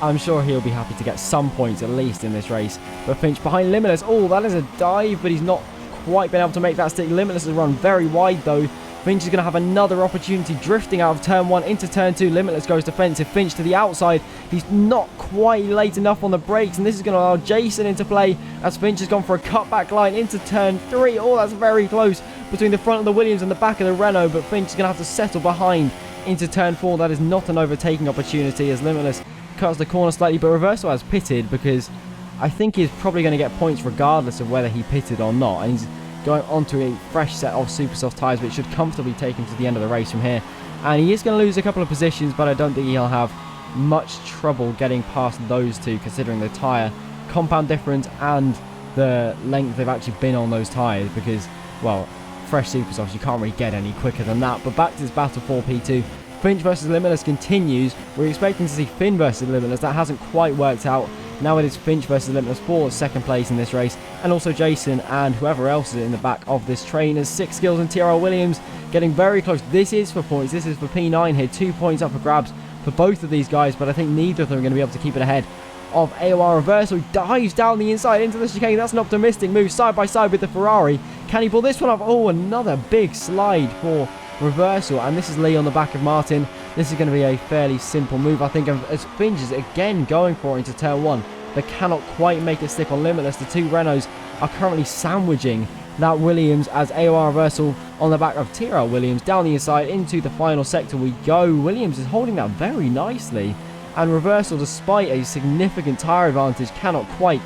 I'm sure he'll be happy to get some points at least in this race. But Finch behind Limitless. Oh, that is a dive, but he's not quite been able to make that stick. Limitless has run very wide though. Finch is going to have another opportunity drifting out of turn 1 into turn 2. Limitless goes defensive. Finch to the outside. He's not quite late enough on the brakes, and this is going to allow Jason into play as Finch has gone for a cutback line into turn 3. Oh, that's very close between the front of the Williams and the back of the Renault, but Finch is going to have to settle behind into turn 4. That is not an overtaking opportunity as Limitless cuts the corner slightly, but Reversal has pitted because I think he's probably going to get points regardless of whether he pitted or not, and he's going onto a fresh set of super soft tyres which should comfortably take him to the end of the race from here. And he is going to lose a couple of positions, but I don't think he'll have much trouble getting past those two considering the tyre compound difference and the length they've actually been on those tyres, because, well, fresh super softs, you can't really get any quicker than that. But back to this battle for P2. Finch versus Limitless continues. We're expecting to see Finn versus Limitless. That hasn't quite worked out. Now it is Finch versus Limitless for second place in this race, and also Jason and whoever else is in the back of this train as Six Skills and TRL Williams getting very close. This is for points. This is for P9 here. 2 points up for grabs for both of these guys, but I think neither of them are going to be able to keep it ahead of AOR Reversal. Dives down the inside into the chicane. That's an optimistic move side by side with the Ferrari. Can he pull this one off? Oh, another big slide for Reversal, and this is Lee on the back of Martin. This is going to be a fairly simple move, I think, as Finch is again going for it into turn 1. They cannot quite make it stick on Limitless. The two Renaults are currently sandwiching that Williams as AOR Reversal on the back of TRL Williams down the inside into the final sector we go. Williams is holding that very nicely, and Reversal, despite a significant tyre advantage, cannot quite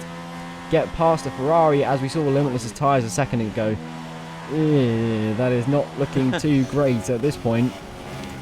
get past the Ferrari as we saw Limitless's tyres a second ago. That is not looking too great at this point,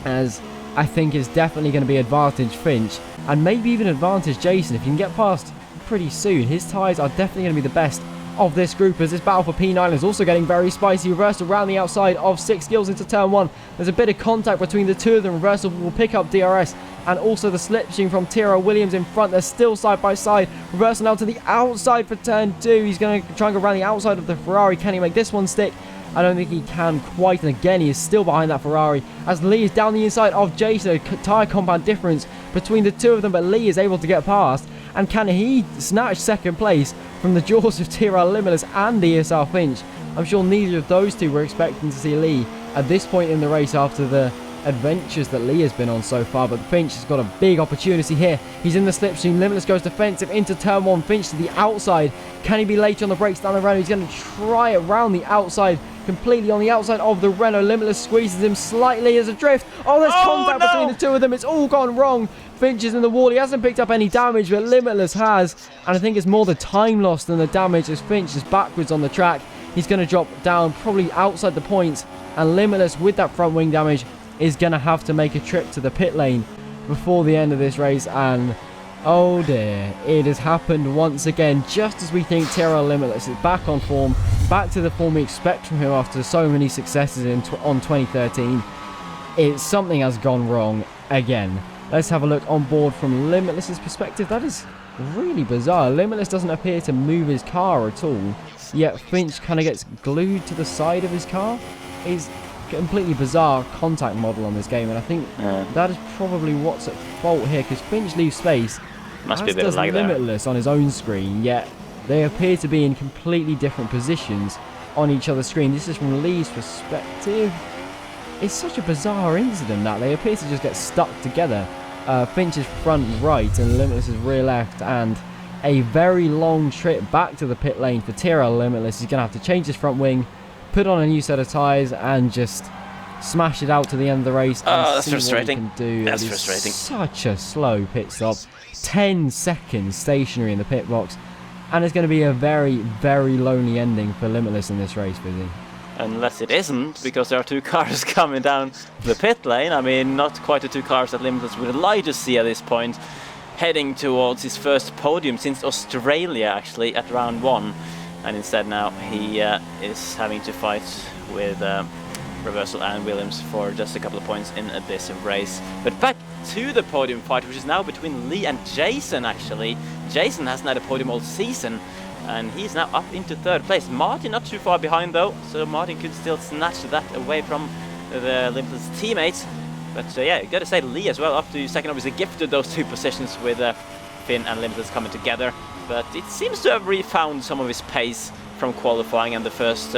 as I think it's definitely going to be advantage Finch and maybe even advantage Jason if he can get past pretty soon. His tyres are definitely going to be the best of this group as this battle for P9 is also getting very spicy. Reversal around the outside of Six Skills into turn 1. There's a bit of contact between the two of them. Reversal will pick up DRS and also the slipstream from TRL Williams in front. They're still side by side. Reversal now to the outside for turn 2. He's going to try and go around the outside of the Ferrari. Can he make this one stick? I don't think he can quite, and again he is still behind that Ferrari as Lee is down the inside of Jason. A tyre compound difference between the two of them, but Lee is able to get past, and can he snatch second place from the jaws of TRL Limitless and ESR Finch? I'm sure neither of those two were expecting to see Lee at this point in the race after the adventures that Lee has been on so far, but Finch has got a big opportunity here. He's in the slipstream. Limitless goes defensive into turn 1. Finch to the outside. Can he be late on the brakes down the Renault? He's going to try it round the outside, completely on the outside of the Renault. Limitless squeezes him slightly as a drift. Oh, there's contact between the two of them. It's all gone wrong. Finch is in the wall. He hasn't picked up any damage, but Limitless has, and I think it's more the time loss than the damage as Finch is backwards on the track. He's going to drop down probably outside the points, and Limitless with that front wing damage is going to have to make a trip to the pit lane before the end of this race. And oh dear, it has happened once again, just as we think TRL Limitless is back on form, back to the form we expect from him after so many successes on 2013. Something has gone wrong again. Let's have a look on board from Limitless's perspective. That is really bizarre. Limitless doesn't appear to move his car at all. yet Finch kind of gets glued to the side of his car. It's completely bizarre contact model on this game, and I think that is probably what's at fault here, because Finch leaves space, Must be a as bit does of lag there. Limitless on his own screen, yet they appear to be in completely different positions on each other's screen. This is from Lee's perspective. It's such a bizarre incident that they appear to just get stuck together. Finch is front right and Limitless is rear left, and a very long trip back to the pit lane for Tyrrell Limitless. He's going to have to change his front wing, put on a new set of tyres, and just smash it out to the end of the race. Oh, that's see frustrating. What he can do. That's It is frustrating. Such a slow pit stop. 10 seconds stationary in the pit box. And it's going to be a very, very lonely ending for Limitless in this race, Fisi. Unless it isn't, because there are 2 cars coming down the pit lane. I mean, not quite the 2 cars that Limitless would like to see at this point. Heading towards his first podium since Australia, actually, at round 1. And instead now he is having to fight with Reversal and Williams for just a couple of points in this race. But back to the podium fight, which is now between Lee and Jason, actually. Jason hasn't had a podium all season, and he's now up into 3rd place. Martin not too far behind though, so Martin could still snatch that away from the Limitless teammates. But yeah, you got to say Lee as well up to 2nd, obviously gifted those 2 positions with Finn and Limitless coming together. But it seems to have refound some of his pace from qualifying and the first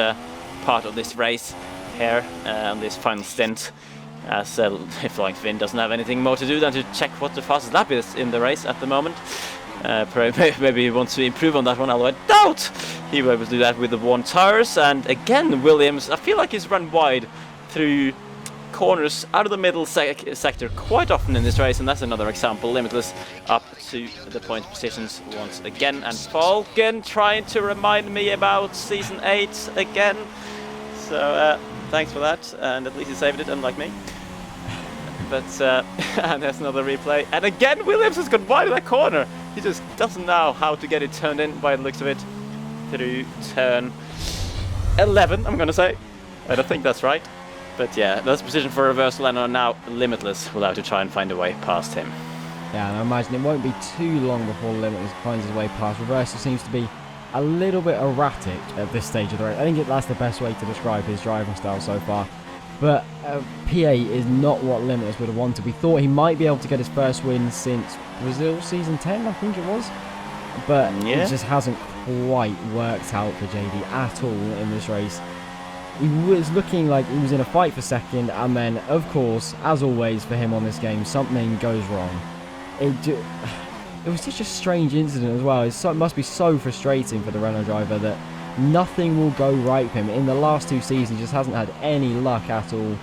part of this race here on this final stint, as Flying Finn doesn't have anything more to do than to check what the fastest lap is in the race at the moment. Maybe he wants to improve on that one, although I doubt he will be able to do that with the 1 tires. And again, Williams, I feel like he's run wide through corners out of the middle sector quite often in this race, and that's another example. Limitless up to the point positions once again, and Falcon trying to remind me about Season 8 again. So thanks for that, and at least he saved it, unlike me. But and there's another replay, and again Williams has gone wide of that corner. He just doesn't know how to get it turned in by the looks of it through turn 11, I'm gonna say. I don't think that's right. But yeah, that's position for Reversal, and now Limitless will have to try and find a way past him. Yeah, and I imagine it won't be too long before Limitless finds his way past. Reversal seems to be a little bit erratic at this stage of the race. I think that's the best way to describe his driving style so far. But P8 is not what Limitless would have wanted. We thought he might be able to get his first win since Brazil Season 10, I think it was. But yeah, it just hasn't quite worked out for JD at all in this race. He was looking like he was in a fight for 2nd, and then, of course, as always for him on this game, something goes wrong. It was such a strange incident as well. It must be so frustrating for the Renault driver that nothing will go right for him. In the last 2 seasons, he just hasn't had any luck at all.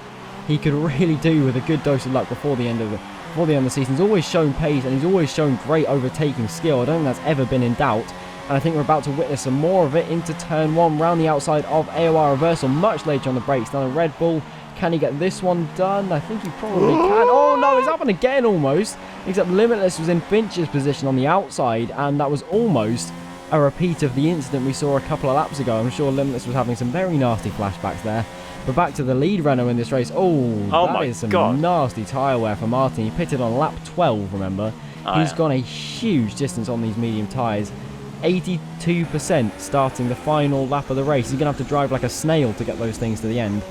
He could really do with a good dose of luck before the end of the season. He's always shown pace, and he's always shown great overtaking skill. I don't think that's ever been in doubt. And I think we're about to witness some more of it into turn 1, round the outside of AOR Reversal, much later on the brakes. Down a Red Bull. Can he get this one done? I think he probably can. Oh no, it's happened again almost. Except Limitless was in Finch's position on the outside, and that was almost a repeat of the incident we saw a couple of laps ago. I'm sure Limitless was having some very nasty flashbacks there. But back to the lead Renault in this race. Oh, that is some nasty tyre wear for Martin. He pitted on lap 12, remember. He's gone a huge distance on these medium tyres. 82% starting the final lap of the race. He's going to have to drive like a snail to get those things to the end.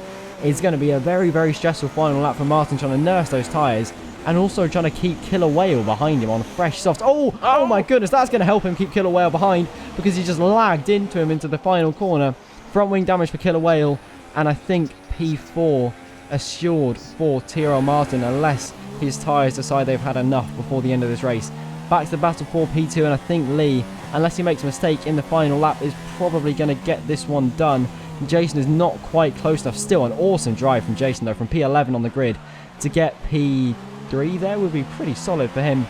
It's going to be a very, very stressful final lap for Martin, trying to nurse those tyres and also trying to keep Killer Whale behind him on fresh softs. Oh my goodness, that's going to help him keep Killer Whale behind because he just lagged into him into the final corner. Front wing damage for Killer Whale, and I think P4 assured for Tyrrell Martin unless his tyres decide they've had enough before the end of this race. Back to the battle for P2, and I think Lee, unless he makes a mistake in the final lap, is probably going to get this one done. Jason is not quite close enough. Still an awesome drive from Jason though, from P11 on the grid to get P3 there would be pretty solid for him.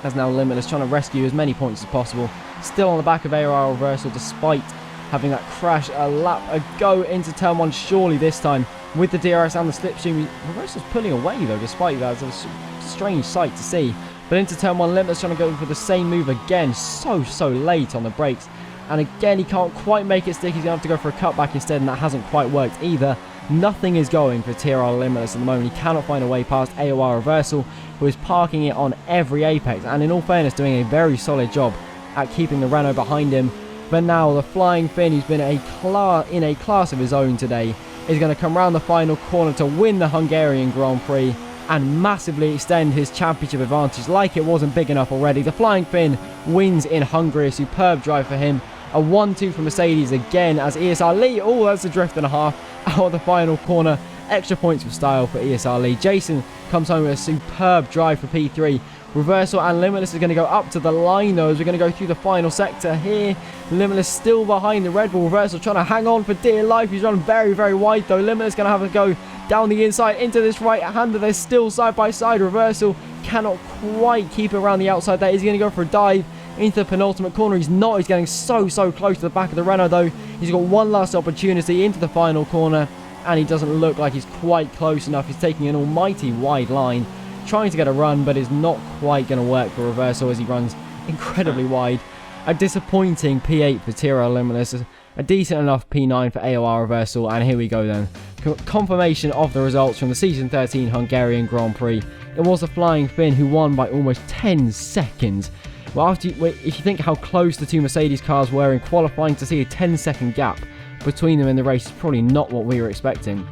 As now Limitless trying to rescue as many points as possible. Still on the back of AOR Reversal despite having that crash a lap ago into turn 1, surely this time with the DRS and the slipstream. Reversal's pulling away though despite that. It's a strange sight to see. But into turn 1, Limitless trying to go for the same move again. So late on the brakes. And again, he can't quite make it stick. He's going to have to go for a cutback instead, and that hasn't quite worked either. Nothing is going for Tyrrell Limitless at the moment. He cannot find a way past AOR Reversal, who is parking it on every apex. And in all fairness, doing a very solid job at keeping the Renault behind him. But now the Flying Finn, who's been in a class of his own today, is going to come round the final corner to win the Hungarian Grand Prix and massively extend his championship advantage like it wasn't big enough already. The Flying Finn wins in Hungary, a superb drive for him. A 1-2 for Mercedes again as ESR Lee, oh, that's a drift and a half out of the final corner. Extra points for style for ESR Lee. Jason comes home with a superb drive for P3. Reversal and Limitless is going to go up to the line though as we're going to go through the final sector here. Limitless still behind the Red Bull. Reversal trying to hang on for dear life. He's running very, very wide though. Limitless going to have to go down the inside into this right-hander. They're still side by side. Reversal cannot quite keep it around the outside there. He's going to go for a dive into the penultimate corner. He's not. He's getting so close to the back of the Renault though. He's got one last opportunity into the final corner and he doesn't look like he's quite close enough. He's taking an almighty wide line, trying to get a run, but is not quite going to work for Reversal as he runs incredibly wide. A disappointing P8 for Tiro Limitless, a decent enough P9 for AOR Reversal, and here we go then. Confirmation of the results from the Season 13 Hungarian Grand Prix. It was the Flying Finn who won by almost 10 seconds. Well, if you think how close the two Mercedes cars were in qualifying, to see a 10-second gap between them in the race is probably not what we were expecting.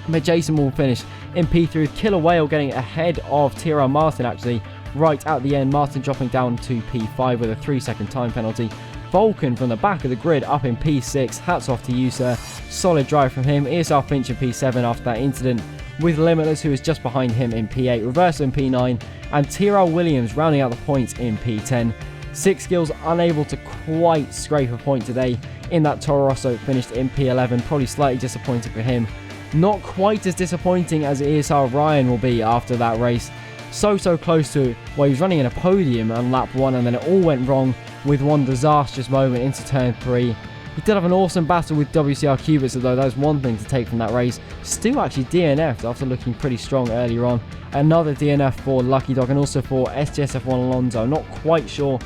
But Jason will finish in P3 with Killer Whale getting ahead of Tyrrell Martin actually right at the end. Martin dropping down to P5 with a 3-second time penalty. Vulcan from the back of the grid up in P6. Hats off to you, sir. Solid drive from him. ESR Finch in P7 after that incident, with Limitless who is just behind him in P8. Reversal in P9 and Tyrrell Williams rounding out the points in P10. Six Skills unable to quite scrape a point today in that Toro Rosso, finished in P11. Probably slightly disappointing for him. Not quite as disappointing as ESR Ryan will be after that race. So close to it, where he was running in a podium on lap 1 and then it all went wrong with one disastrous moment into turn 3. He did have an awesome battle with WCR Cubits, although that was one thing to take from that race. Still actually DNF'd after looking pretty strong earlier on. Another DNF for LuckyDog and also for SGS F1 Alonso. Not quite sure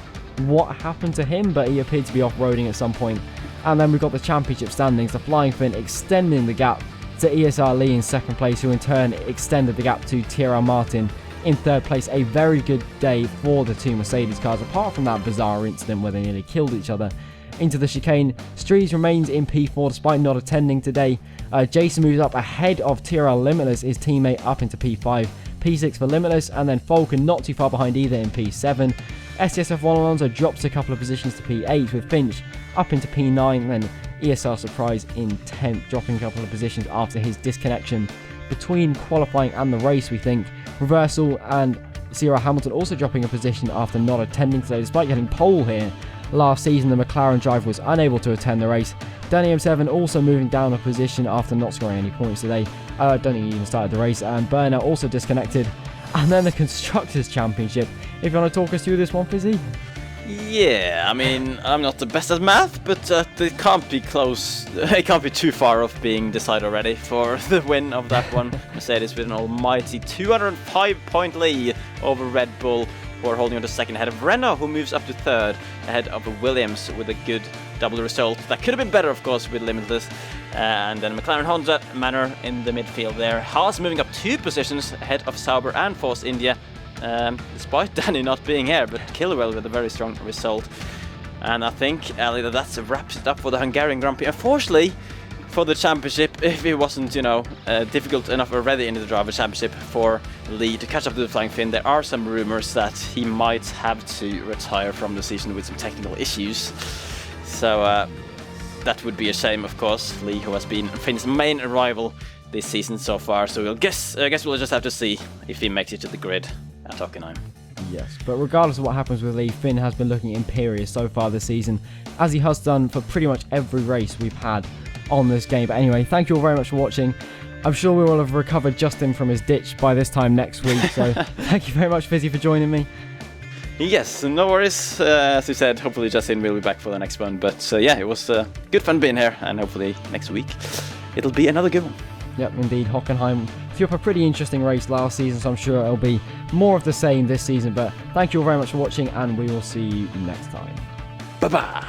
what happened to him, but he appeared to be off-roading at some point. And then we've got the championship standings, the Flying Finn extending the gap to ESR Lee in second place, who in turn extended the gap to Tyrrell Martin in third place. A very good day for the two Mercedes cars, apart from that bizarre incident where they nearly killed each other into the chicane. Strees remains in P4 despite not attending today. Jason moves up ahead of Tyrrell Limitless, his teammate, up into P5. P6 for Limitless, and then Falcon not too far behind either in P7. SCSF1 Alonso drops a couple of positions to P8 with Finch up into P9, and then ESR Surprise in 10th, dropping a couple of positions after his disconnection between qualifying and the race, we think. Reversal and Sierra Hamilton also dropping a position after not attending today, despite getting pole here. Last season, the McLaren driver was unable to attend the race. Danny M7 also moving down a position after not scoring any points today. I don't think he even started the race. And Burner also disconnected. And then the Constructors' Championship. If you want to talk us through this one, Fizzy? Yeah, I mean, I'm not the best at math, but it can't be close. It can't be too far off being decided already for the win of that one. Mercedes with an almighty 205-point lead over Red Bull, who are holding on to second ahead of Renault, who moves up to third ahead of Williams with a good double result. That could have been better, of course, with Limitless. And then McLaren Honda Manor in the midfield there. Haas moving up 2 positions ahead of Sauber and Force India, despite Danny not being here, but Kilwell with a very strong result. And I think, Ali, that wraps it up for the Hungarian Grand Prix. Unfortunately, for the championship, if it wasn't, difficult enough already in the Driver Championship for Lee to catch up to the Flying Finn, there are some rumors that he might have to retire from the season with some technical issues. So that would be a shame, of course. Lee, who has been Finn's main rival this season so far, so I guess we'll just have to see if he makes it to the grid at Hockenheim. Yes, but regardless of what happens with Lee, Finn has been looking imperious so far this season, as he has done for pretty much every race we've had on this game. But anyway, thank you all very much for watching. I'm sure we will have recovered Justin from his ditch by this time next week, so thank you very much, Fizzy, for joining me. Yes, no worries. As you said, hopefully Justin will be back for the next one. But yeah, it was good fun being here, and hopefully next week it'll be another good one. Yep, indeed. Hockenheim threw up a pretty interesting race last season, so I'm sure it'll be more of the same this season. But thank you all very much for watching, and we will see you next time. Bye-bye.